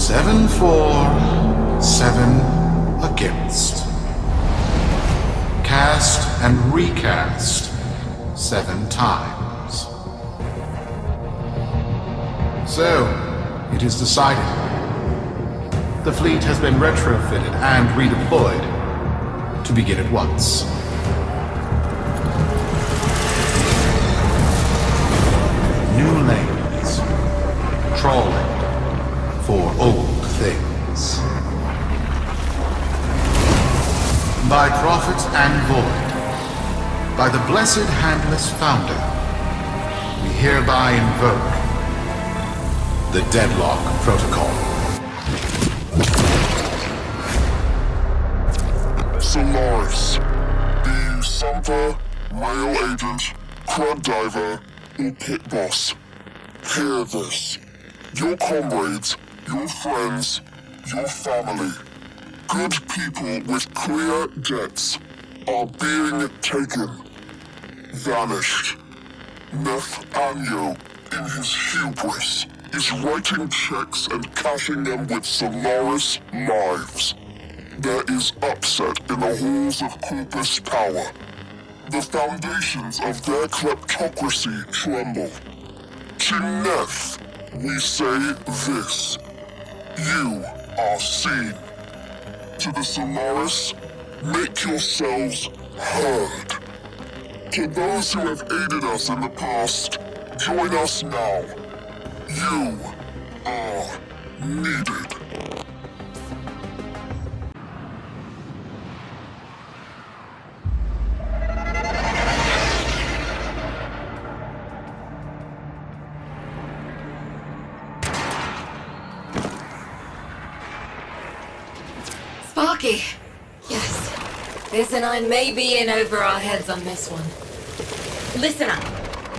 7 for, 7 against. Cast and recast 7 times. So, it is decided. The fleet has been retrofitted and redeployed to begin at once. New lanes. Trawling for old things. By prophet and void, by the blessed handless founder, we hereby invoke the Deadlock Protocol. Solaris, the Sumper, male agent, crab diver, or pit boss. Hear this. Your comrades, your friends, your family, good people with clear debts are being taken. Vanished. Nathaniel, in his hubris, is writing checks and cashing them with Solaris lives. There is upset in the halls of Corpus Power. The foundations of their kleptocracy tremble. To Neth, we say this. You are seen. To the Solaris, make yourselves heard. To those who have aided us in the past, join us now. You are needed. Sparky. Yes. Liz and I may be in over our heads on this one. Listen up.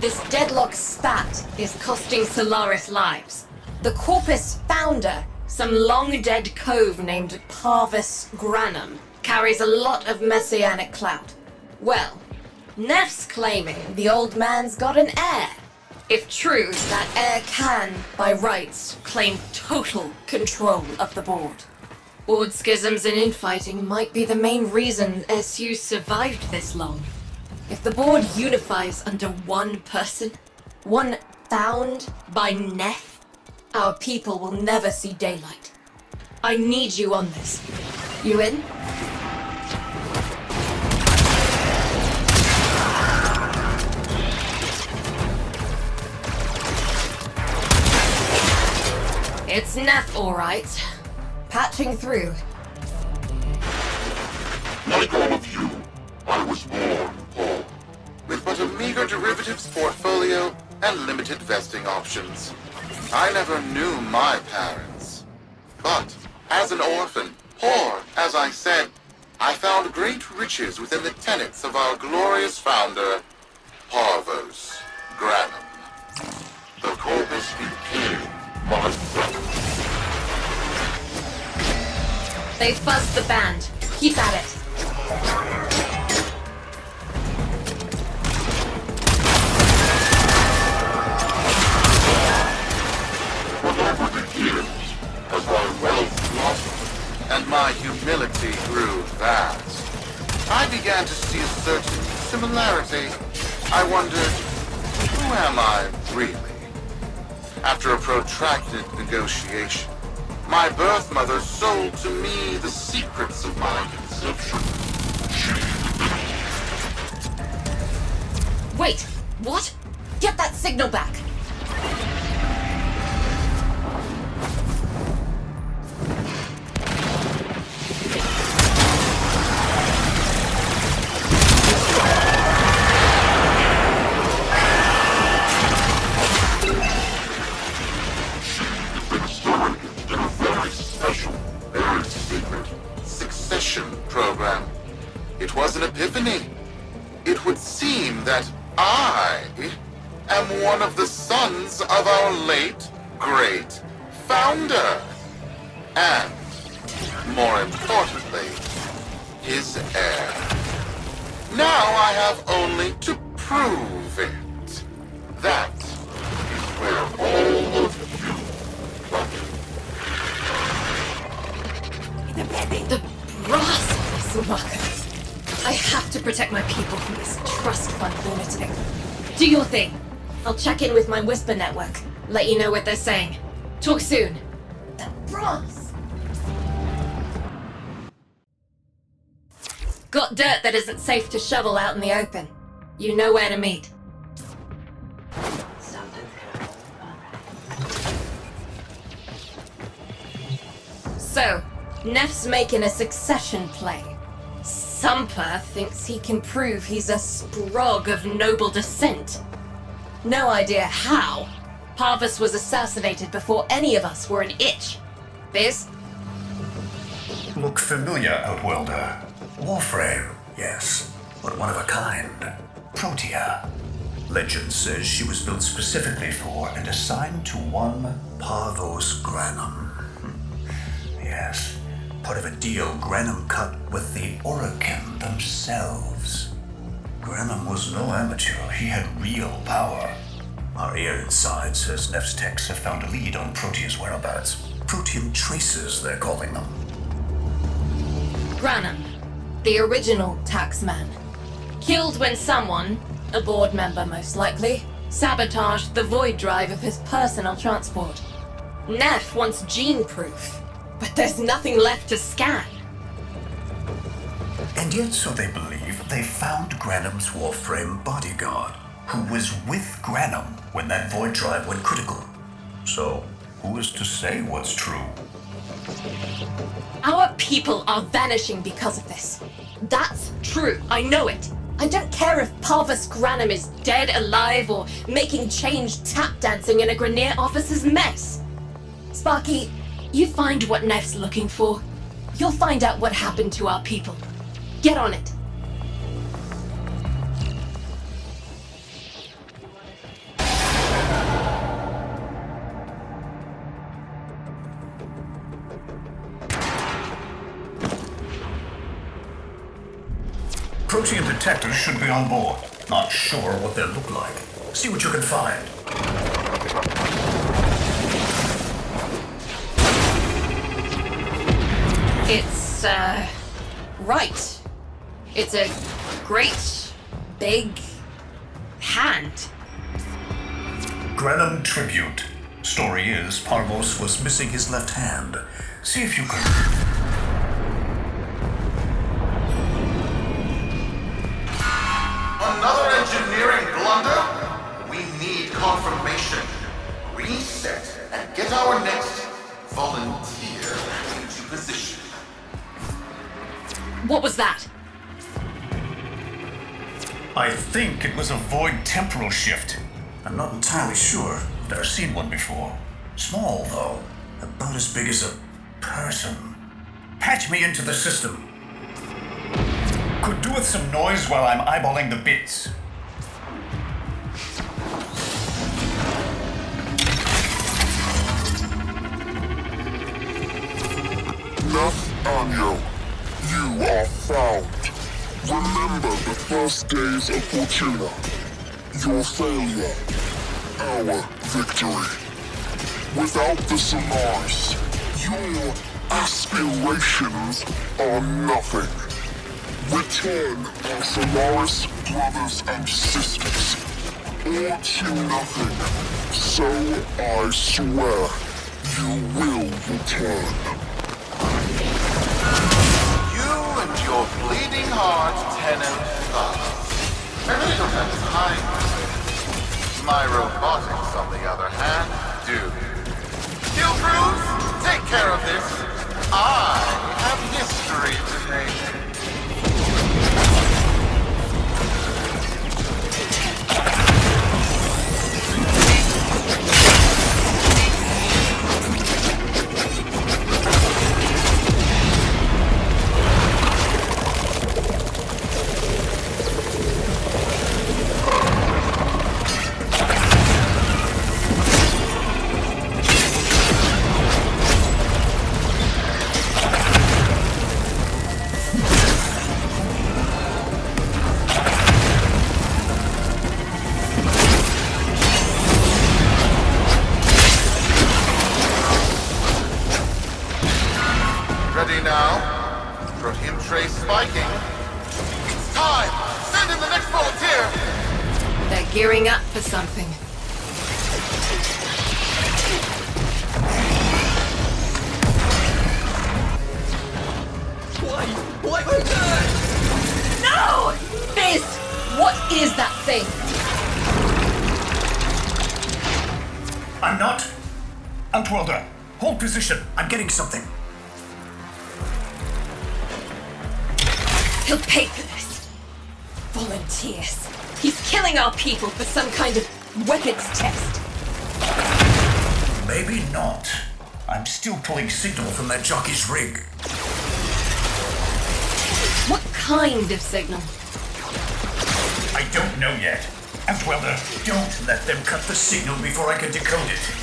This deadlock spat is costing Solaris lives. The Corpus founder, some long-dead cove named Parvis Granum, carries a lot of messianic clout. Well, Neff's claiming the old man's got an heir. If true, that heir can, by rights, claim total control of the board. Board schisms and infighting might be the main reason SU survived this long. If the board unifies under one person, one found by Neff, our people will never see daylight. I need you on this. You in? It's Neff, all right. Patching through. Like all of you, I was born poor. With but a meager derivatives portfolio and limited vesting options. I never knew my parents. But, as an orphan, poor, as I said, I found great riches within the tenets of our glorious founder, Parvis Granum. The Corpus became my son. They fuzzed the band. Keep at it. But over the years, as my wealth blossomed, And my humility grew vast. I began to see a certain similarity. I wondered, who am I really? After a protracted negotiation, my birth mother sold to me the secrets of my conception. Wait, what? Get that signal back. Program. It was an epiphany. It would seem that I am one of the sons of our late, great founder. And, more importantly, his heir. Now I have only to prove it. That is where all of you come in. Marco. I have to protect my people from this trust fund lunatic. Do your thing. I'll check in with my Whisper network. Let you know what they're saying. Talk soon. The bronze! Got dirt that isn't safe to shovel out in the open. You know where to meet. So, Neff's making a succession play. Sumper thinks he can prove he's a sprog of noble descent. No idea how. Parvus was assassinated before any of us were an itch. Biz? Look familiar, Outworlder. Warframe, yes, but one of a kind. Protea. Legend says she was built specifically for and assigned to one Parvos Granum. Yes, part of a deal Granum cut with the Orokin themselves. Granum was no amateur, he had real power. Our ear inside says Neff's techs have found a lead on Protea's whereabouts. Protean traces, they're calling them. Granum, the original taxman. Killed when someone, a board member most likely, sabotaged the void drive of his personal transport. Neff wants gene proof, but there's nothing left to scan. And yet, so they believe, they found Granum's Warframe bodyguard, who was with Granum when that void drive went critical. So, who is to say what's true? Our people are vanishing because of this. That's true, I know it. I don't care if Parvus Granum is dead, alive, or making change tap dancing in a Grenier officer's mess. Sparky, you find what Neff's looking for. You'll find out what happened to our people. Get on it. Protean detectors should be on board. Not sure what they'll look like. See what you can find. It's, right. It's a great, big hand. Granum tribute. Story is, Parvos was missing his left hand. See if you can... Another engineering blunder? We need confirmation. Reset and get our next volunteer into position. What was that? I think it was a void temporal shift. I'm not entirely sure. Never seen one before. Small, though. About as big as a person. Patch me into the system. Could do with some noise while I'm eyeballing the bits. Neff Anyo, you are found. Remember the first days of Fortuna. Your failure, our victory. Without the Solaris, your aspirations are nothing. Return our Solaris brothers and sisters, or to nothing. So I swear you will return. You and your bleeding heart, Tenant Thoughts. I really don't have time. My robotics, on the other hand, do. Skill proofs, take care of this. I have history to make. Ready now? Proteum trace spiking. It's time! Send in the next volunteer! They're gearing up for something. Why was that? No! Fizz! What is that thing? I'm not. Outworlder, hold position. I'm getting something. He'll pay for this. Volunteers. He's killing our people for some kind of weapons test. Maybe not. I'm still pulling signal from that jockey's rig. What kind of signal? I don't know yet. Outworlder, don't let them cut the signal before I can decode it.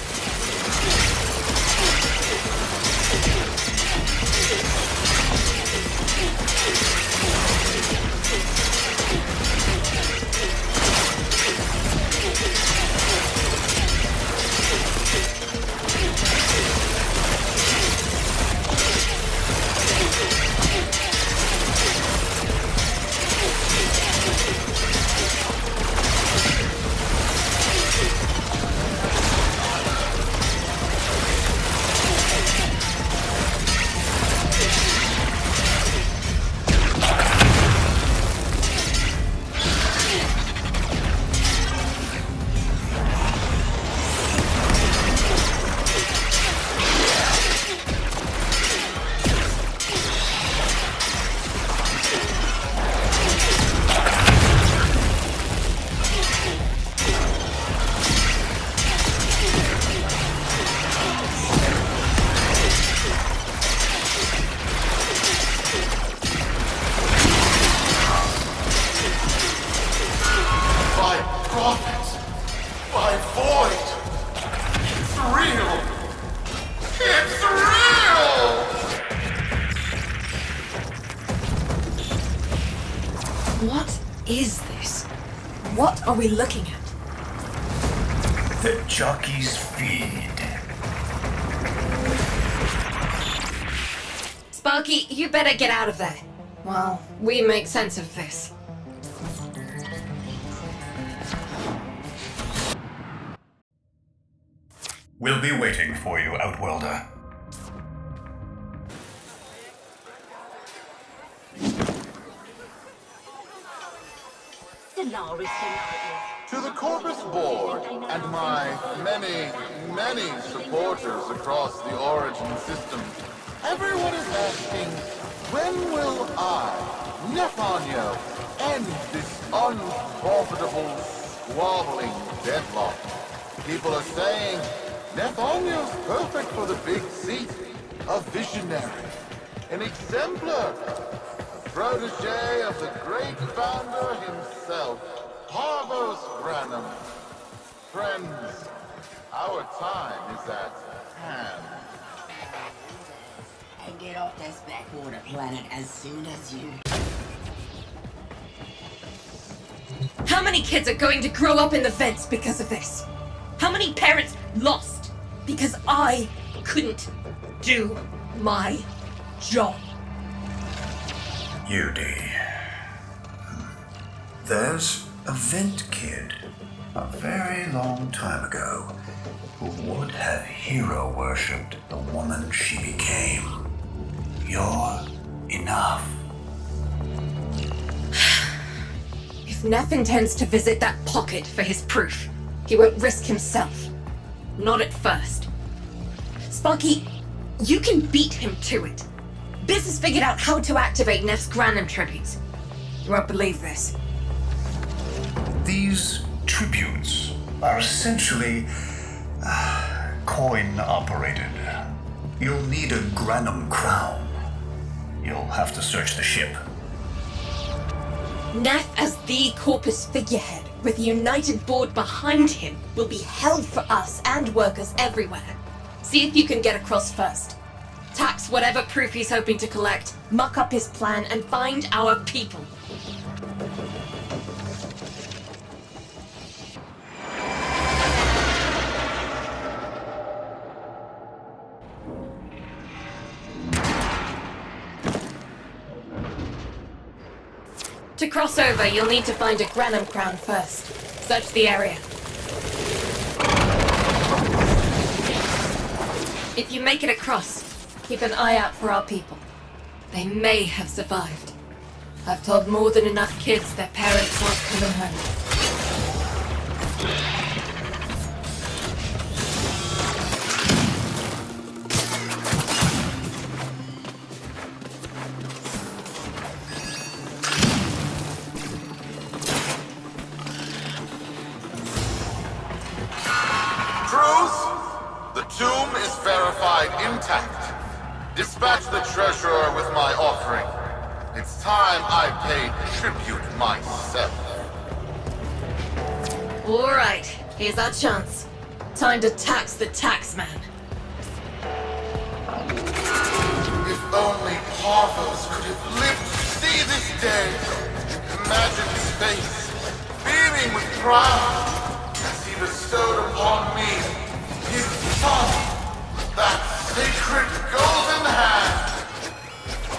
What is this? What are we looking at? The jockey's feed. Sparky, you better get out of there. Well, we make sense of this. We'll be waiting for you, Outworlder. To the Corpus Board and my many, many supporters across the Origin system, everyone is asking, when will I, Nefanyo, end this unprofitable, squabbling deadlock? People are saying, Nefanyo's perfect for the big seat, a visionary, an exemplar, a protege of the great founder himself, Parvos Branham. Friends, our time is at hand. And get off this backwater planet as soon as you... How many kids are going to grow up in the vents because of this? How many parents lost because I couldn't do my job? Yudi. There's a vent kid a very long time ago who would have hero worshipped the woman she became. You're enough. If Neff intends to visit that pocket for his proof, he won't risk himself. Not at first. Sparky, you can beat him to it. Biz has figured out how to activate Neff's Granum tributes. You won't believe this. These tributes are essentially coin-operated. You'll need a Granum crown. You'll have to search the ship. Neff as the Corpus figurehead, with the United Board behind him, will be held for us and workers everywhere. See if you can get across first. Tax whatever proof he's hoping to collect, muck up his plan, and find our people. To cross over, you'll need to find a Granum crown first. Search the area. If you make it across, keep an eye out for our people. They may have survived. I've told more than enough kids their parents aren't coming home. The tomb is verified intact. Dispatch the treasurer with my offering. It's time I paid tribute myself. All right, here's our chance. Time to tax the taxman. If only Parvos could have lived to see this day. Imagine his face, beaming with pride, as he bestowed upon me his son, that sacred golden hand.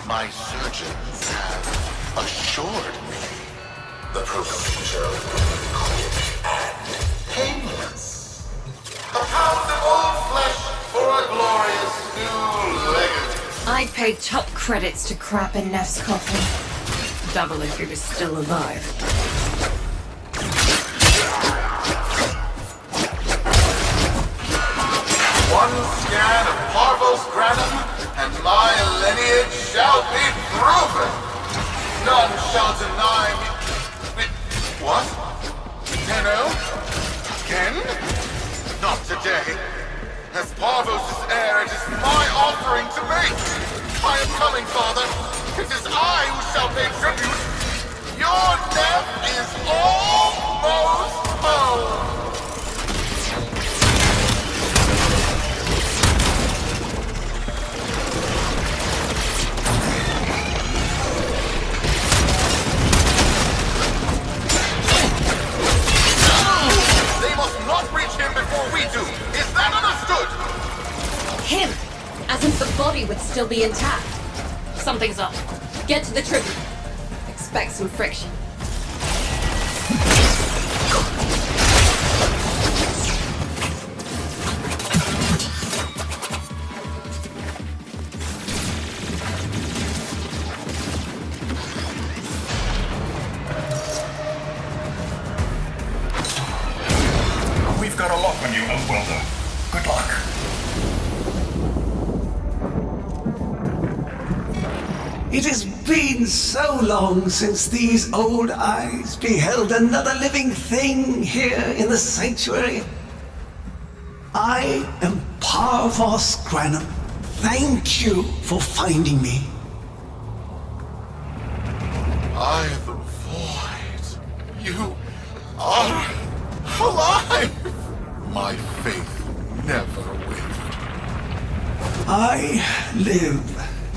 My surgeons have assured me the procedure will be quick and painless. A pound of old flesh for a glorious new legacy. I'd pay top credits to crap in Neff's coffin. Double if he was still alive. One scan of Parvos Granum, and my lineage shall be proven. None shall deny me. What? Tenno? Again? Not today. As Parvos' heir, it is my offering to make. I am coming, Father. It is I who shall pay tribute. Your death is almost home. Not reach him before we do. Is that understood? Him? As if the body would still be intact. Something's up. Get to the tribute. Expect some friction. Got a lock on you, Welder. Good luck. It has been so long since these old eyes beheld another living thing here in the sanctuary. I am Parvos Granum. Thank you for finding me. I am the void. You are alive! My faith never wavered. I live.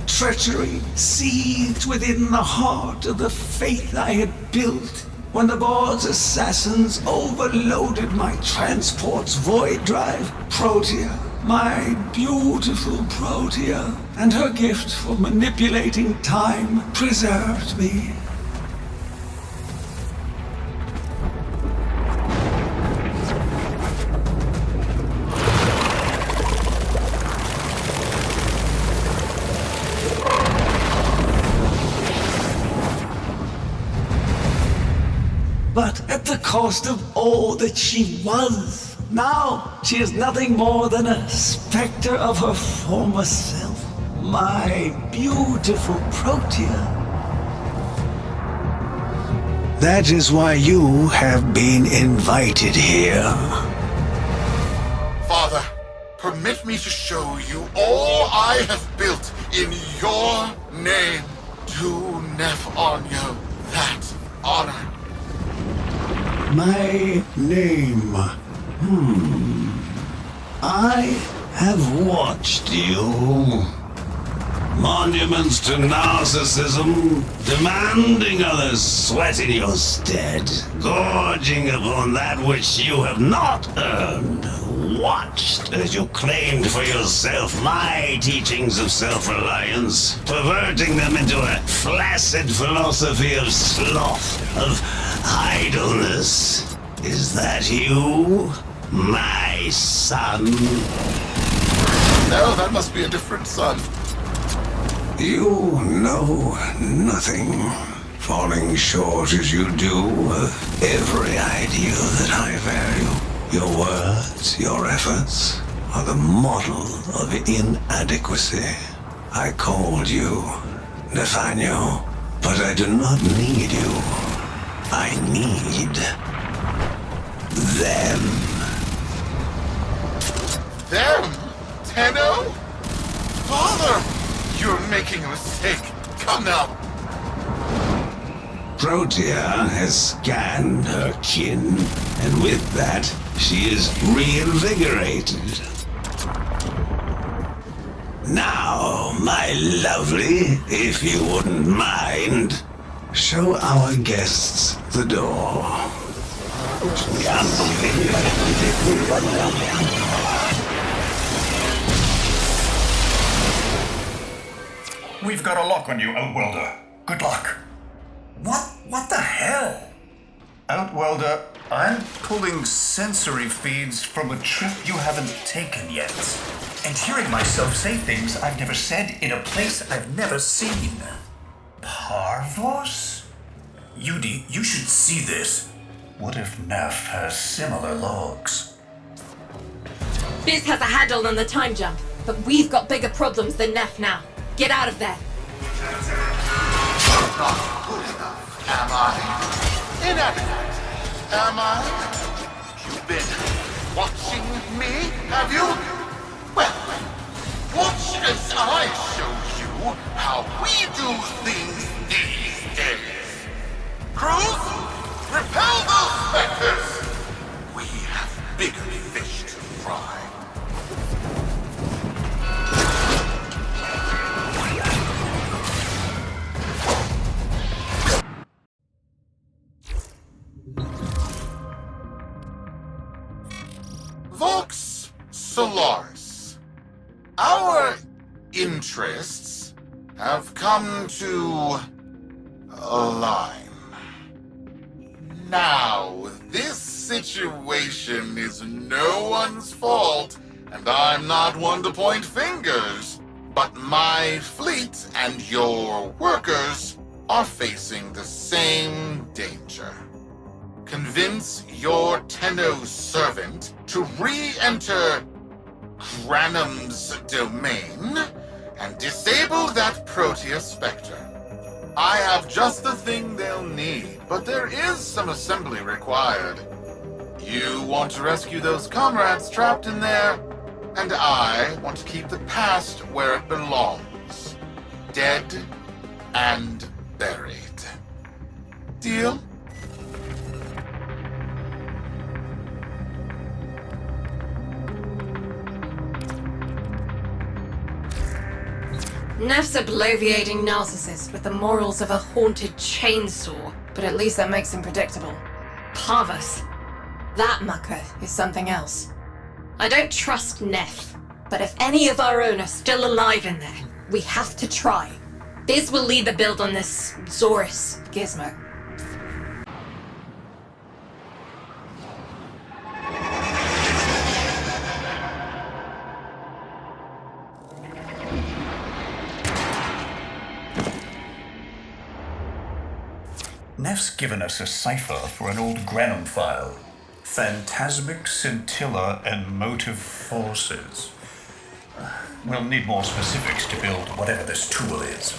Treachery seethed within the heart of the faith I had built when the board's assassins overloaded my transport's void drive. Protea, my beautiful Protea, and her gift for manipulating time preserved me. But at the cost of all that she was. Now she is nothing more than a specter of her former self. My beautiful Protea. That is why you have been invited here. Father, permit me to show you all I have built in your name. Do Neff Onyo that honor. My name. I have watched you. Monuments to narcissism, demanding others sweat in your stead, gorging upon that which you have not earned. Watched as you claimed for yourself my teachings of self-reliance, perverting them into a flaccid philosophy of sloth, of idleness. Is that you, my son? No, that must be a different son. You know nothing, falling short as you do of every ideal that I value. Your words, your efforts, are the model of inadequacy. I called you, Nathaniel, but I do not need you. I need them. Them? Tenno? Father! You're making a mistake. Come now. Protea has scanned her kin, and with that, she is reinvigorated. Now, my lovely, if you wouldn't mind, show our guests the door. We've got a lock on you, Outworlder. Good luck. What the hell? Outworlder, I'm pulling sensory feeds from a trip you haven't taken yet. And hearing myself say things I've never said in a place I've never seen. Parvos? Yudi, you should see this. What if Neff has similar logs? Biz has a handle on the time jump, but we've got bigger problems than Neff now. Get out of there. Not good enough, am I? Inadequate, am I? You've been watching me, have you? Well, watch as I show you how we do things these days. Crews, repel those specters! We have bigger fish to fry. Vox Solaris. Our interests have come to align. Now, this situation is no one's fault, and I'm not one to point fingers, but my fleet and your workers are facing the same danger. Convince your Tenno servant to re-enter Granum's domain and disable that Protea Spectre. I have just the thing they'll need, but there is some assembly required. You want to rescue those comrades trapped in there, and I want to keep the past where it belongs. Dead and buried. Deal? Neff's a bloviating narcissist with the morals of a haunted chainsaw, but at least that makes him predictable. Parvus. That mucker is something else. I don't trust Neff, but if any of our own are still alive in there, we have to try. Biz will lead the build on this Zorus gizmo. Neff's given us a cipher for an old Granum file. Phantasmic scintilla and motive forces. We'll need more specifics to build whatever this tool is.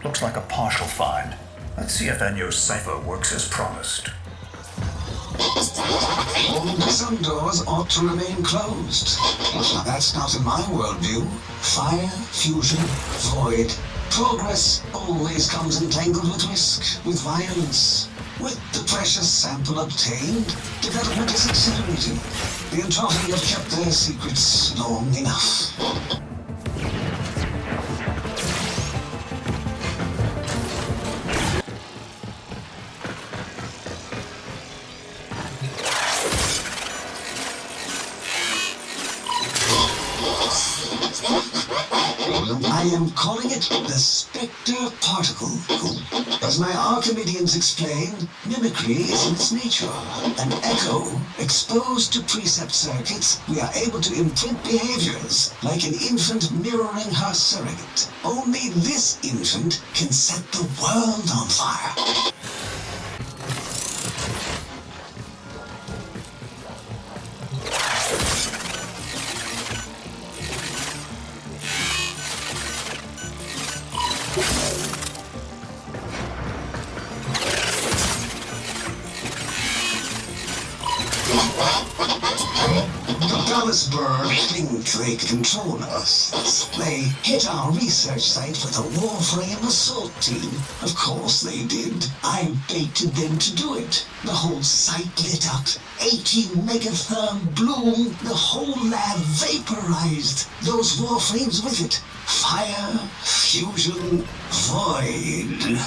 Looks like a partial find. Let's see if Anyo's cipher works as promised. All prison doors ought to remain closed. Now, that's not in my worldview. Fire, fusion, void. Progress always comes entangled with risk, with violence. With the precious sample obtained, development is accelerated. The Entropi have kept their secrets long enough. I am calling it the Spectre Particle. As my Archimedeans explained, mimicry is in its nature. An echo, exposed to precept circuits, we are able to imprint behaviors, like an infant mirroring her surrogate. Only this infant can set the world on fire. Think they control us. They hit our research site with a warframe assault team. Of course they did. I baited them to do it. The whole site lit up. 80 megatherm bloom. The whole lab vaporized. Those warframes with it. Fire, fusion, void.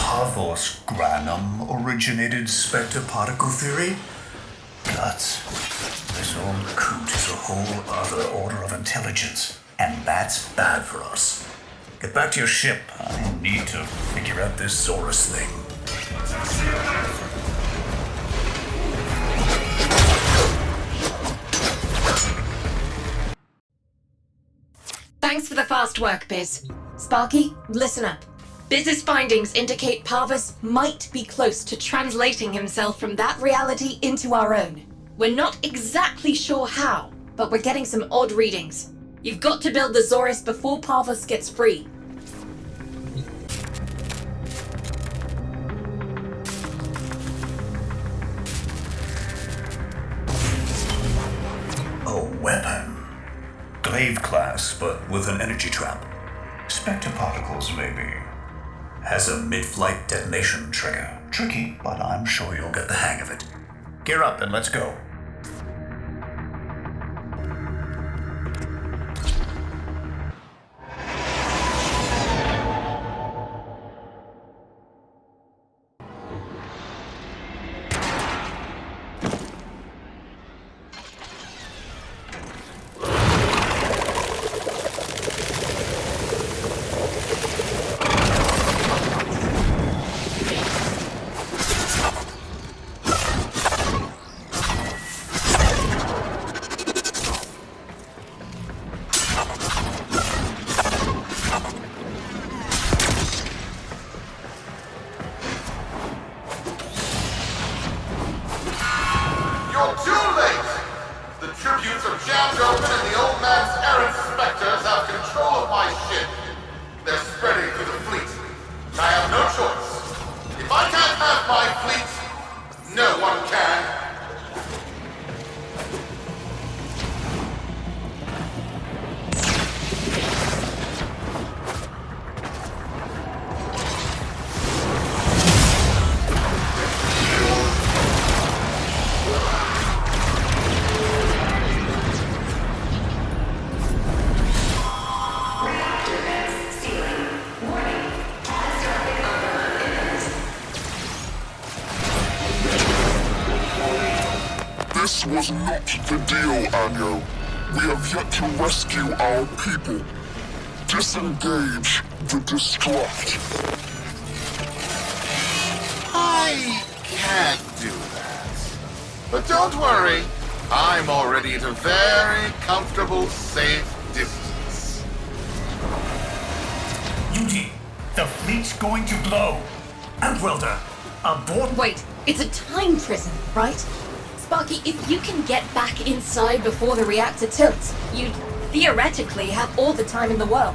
Pathos Granum originated Spectre particle theory? Guts. This old coot is a whole other order of intelligence, and that's bad for us. Get back to your ship. I need to figure out this Zorus thing. Thanks for the fast work, Biz. Sparky, listen up. Biz's findings indicate Parvus might be close to translating himself from that reality into our own. We're not exactly sure how, but we're getting some odd readings. You've got to build the Zorus before Parvus gets free. A weapon. Glaive class, but with an energy trap. Spectre particles, maybe. Has a mid-flight detonation trigger. Tricky, but I'm sure you'll get the hang of it. Gear up and let's go. This was not the deal, Anyo. We have yet to rescue our people. Disengage the destruct. I can't do that. But don't worry, I'm already at a very comfortable, safe distance. Yuji, the fleet's going to blow. Antwelder, aboard. Wait, it's a time prison, right? Sparky, if you can get back inside before the reactor tilts, you'd theoretically have all the time in the world.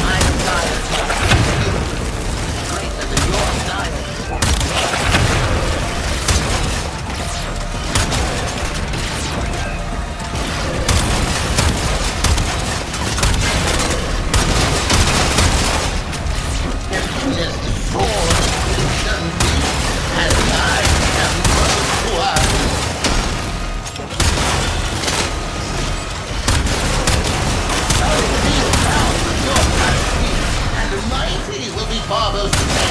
My style is greater than your style. Just four solutions, and I am both one. Your country and mighty will be foremost to take.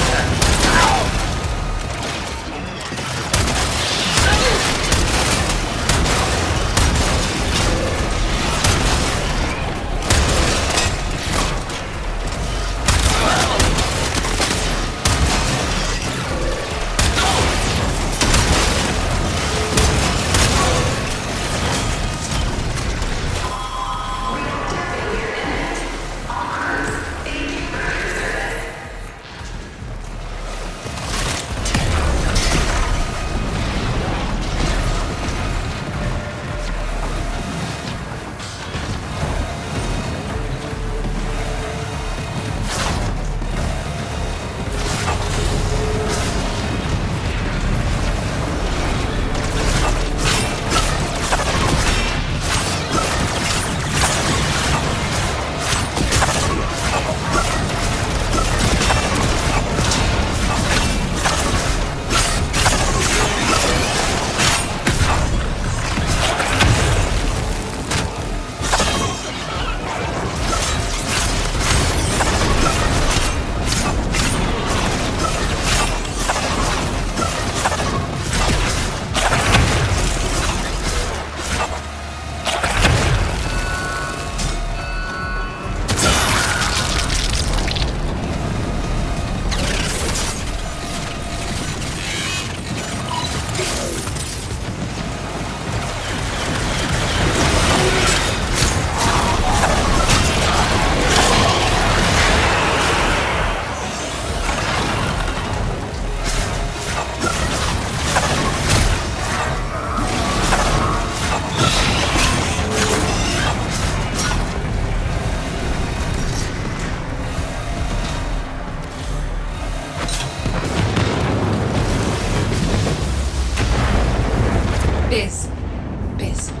Biz.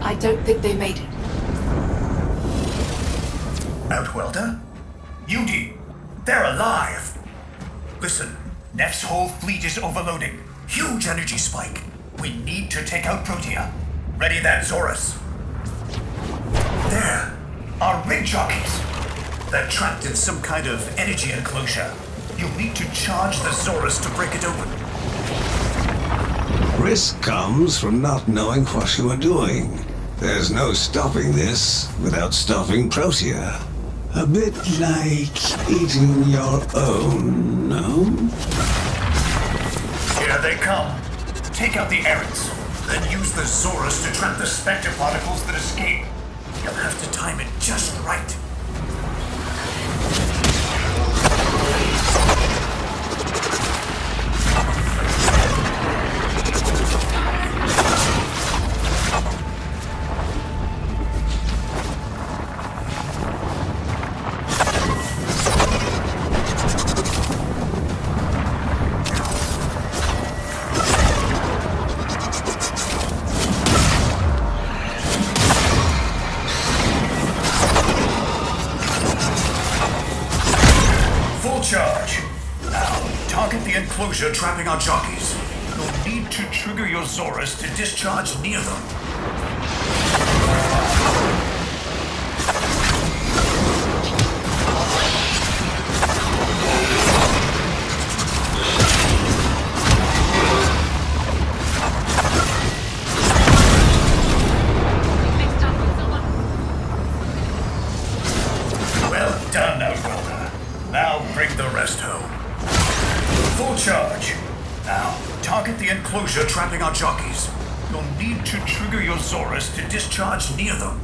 I don't think they made it. Outwelder? Yudi, they're alive! Listen, Neff's whole fleet is overloading. Huge energy spike. We need to take out Protea. Ready that, Zorus. There, our rig jockeys. They're trapped in some kind of energy enclosure. You'll need to charge the Zorus to break it open. Risk comes from not knowing what you are doing. There's no stopping this without stopping Protea. A bit like eating your own, no? Here they come. Take out the errants, then use the Zorus to trap the Spectre particles that escape. You'll have to time it just right. Charge. Now, target the enclosure trapping our jockeys. You'll need to trigger your Zorus to discharge near them. Well done, Outwelder. Now bring the rest home. Full charge. Now, target the enclosure trapping our jockeys. You'll need to trigger your Zorus to discharge near them.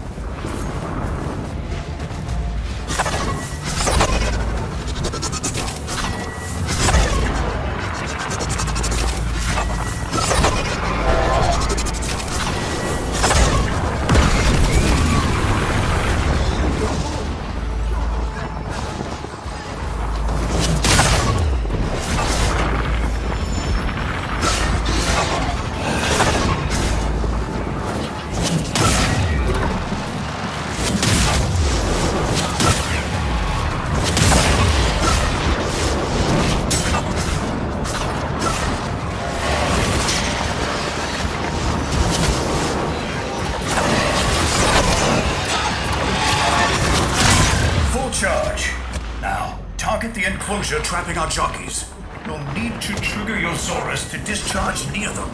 target the enclosure trapping our jockeys. You'll need to trigger your Zorus to discharge near them.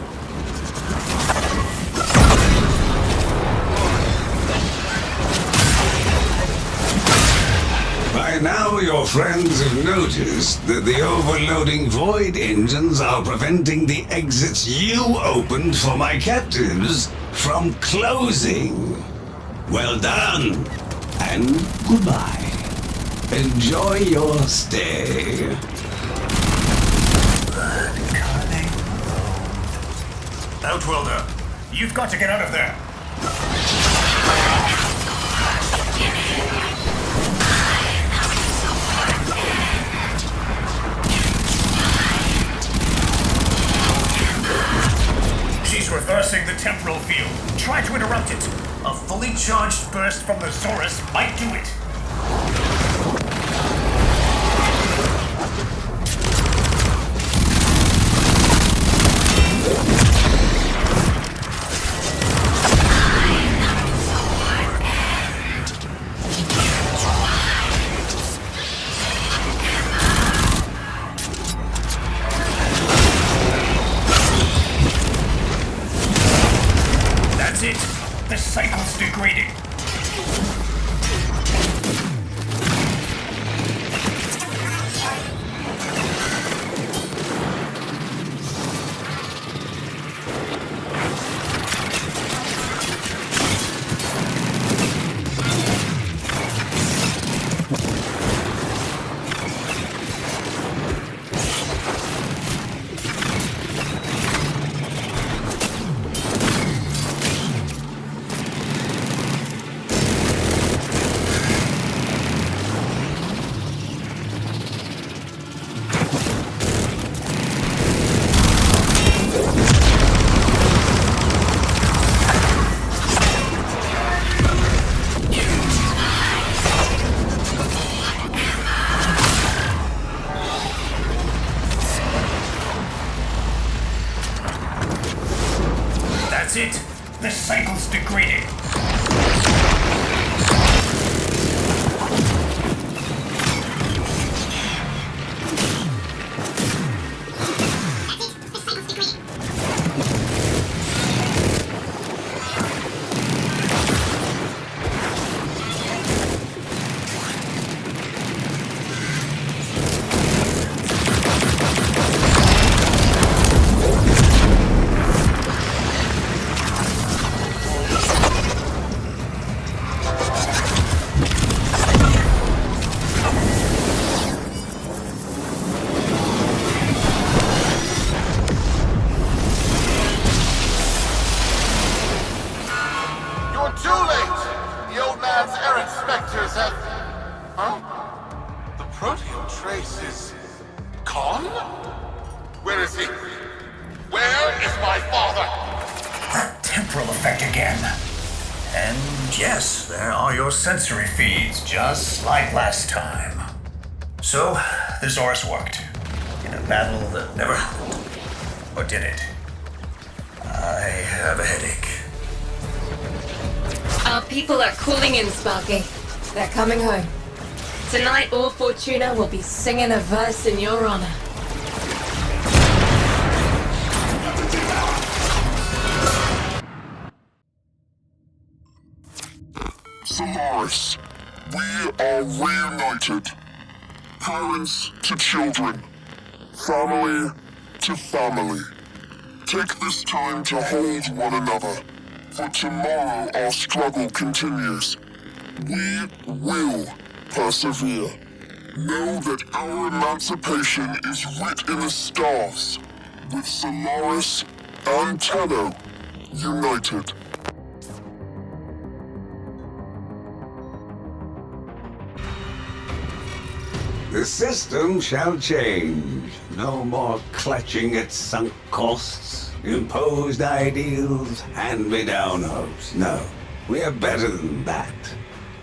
By now, your friends have noticed that the overloading void engines are preventing the exits you opened for my captives from closing. Well done, and goodbye. Enjoy your stay. Outworlder, you've got to get out of there. She's reversing the temporal field. Try to interrupt it. A fully charged burst from the Zorus might do it. That's it. The cycle's degrading. That's it. The cycle's degrading. Too late! The old man's errant specters have... Huh? The protean trace is... gone? Where is he? Where is my father? That temporal effect again. And yes, there are your sensory feeds, just like last time. So, the Zorus worked. In a battle that never happened. Or did it? I have a headache. Our people are calling in, Sparky. They're coming home. Tonight, all Fortuna will be singing a verse in your honor. Solaris, we are reunited. Parents to children. Family to family. Take this time to hold one another. For tomorrow our struggle continues. We will persevere. Know that our emancipation is writ in the stars, with Solaris and Tenno united. The system shall change. No more clutching at sunk costs, imposed ideals, hand-me-down hopes. No, we are better than that.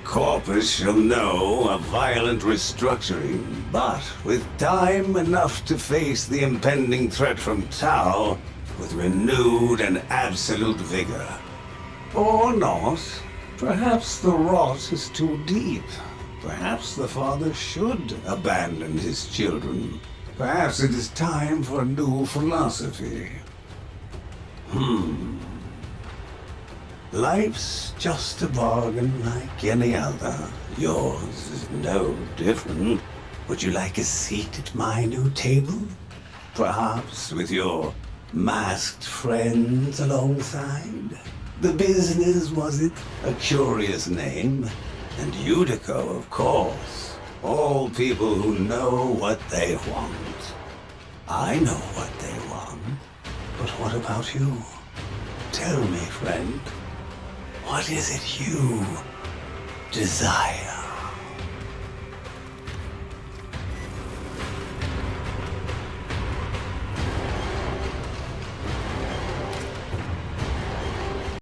Corpus shall know a violent restructuring, but with time enough to face the impending threat from Tau with renewed and absolute vigor. Or not. Perhaps the rot is too deep. Perhaps the father should abandon his children. Perhaps it is time for a new philosophy. Life's just a bargain like any other. Yours is no different. Would you like a seat at my new table? Perhaps with your masked friends alongside? The business, was it? A curious name. And Udico, of course. All people who know what they want. I know what they want. But what about you? Tell me, friend. What is it you desire?